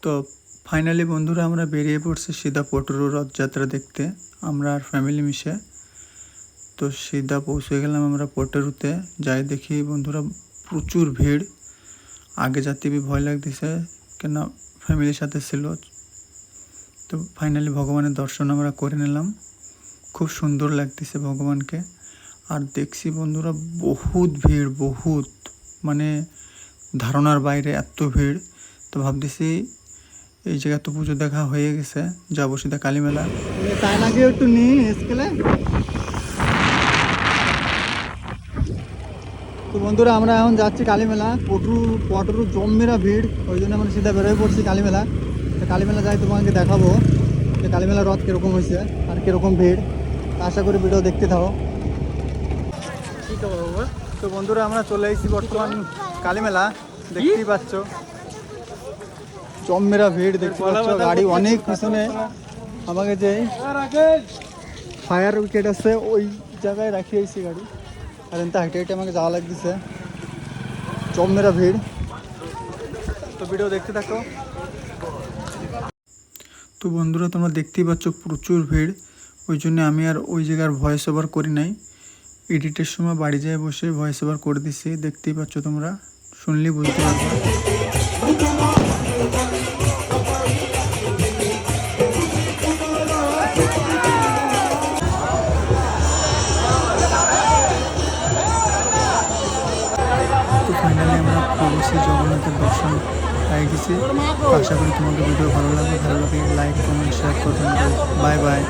তো ফাইনালি বন্ধুরা আমরা বেরিয়ে পড়ছি সিধা পটুরু রথযাত্রা দেখতে, আমরা আর ফ্যামিলি মিশে। তো সিধা পৌঁছে গেলাম আমরা পটুরুতে। যাই দেখি বন্ধুরা প্রচুর ভিড়, আগে যেতে ভয় লাগতেছে কেন ফ্যামিলির সাথে ছিল। তো ফাইনালি ভগবানের দর্শন আমরা করে নিলাম, খুব সুন্দর লাগতেছে ভগবানকে। আর দেখছি বন্ধুরা বহুত ভিড়, বহুত মানে ধারণার বাইরে এত ভিড়। তো ভাবতেছি এই জায়গা তো পুজো দেখা হয়ে গেছে, যাবো সিধা কালীমেলা। তাই নাকি একটু নিয়ে স্কেলে। তো বন্ধুরা আমরা এখন যাচ্ছি কালীমেলা। পটুরু জম্মেরা ভিড়, ওই জন্য আমরা সিধা বেরোয় পড়ছি কালীমেলা। তো কালীমেলা যাই তোমাকে দেখাবো যে কালীমেলা রথ কীরকম হয়েছে আর কীরকম ভিড়। আশা করি ভিডিও দেখতে থাকো। তো বন্ধুরা আমরা চলে এসেছি বর্তমান কালীমেলা, দেখতেই পাচ্ছ জম্মেরা ভিড় দেখতে পাচ্ছ। গাড়ি অনেক পিছনে, আমাকে যে ফায়ার উইকেট আছে ওই জায়গায় রাখি আইছি গাড়ি, আর এনতে হেঁটে হেঁটে আমাকে যাওয়া লাগতেছে। জম্মেরা ভিড়, তো ভিডিও দেখতে থাকো। তো বন্ধুরা তোমরা দেখতেই পাচ্ছ প্রচুর ভিড়, ওই জন্য আমি আর ওই জায়গার ভয়েস ওভার করি নাই। এডিটের সময় বাড়ি যেয়ে বসে ভয়েস ওভার করে দিছি, দেখতেই পাচ্ছ তোমরা, শুনলে বুঝতে পারবে। তো ফাইনালি আমরা অবশ্যই জগন্নাথের দর্শন পেয়ে গেছি। আশা করি তোমাদের ভিডিও ভালো লাগবে, লাইক কমেন্ট শেয়ার করবেন। Bye bye.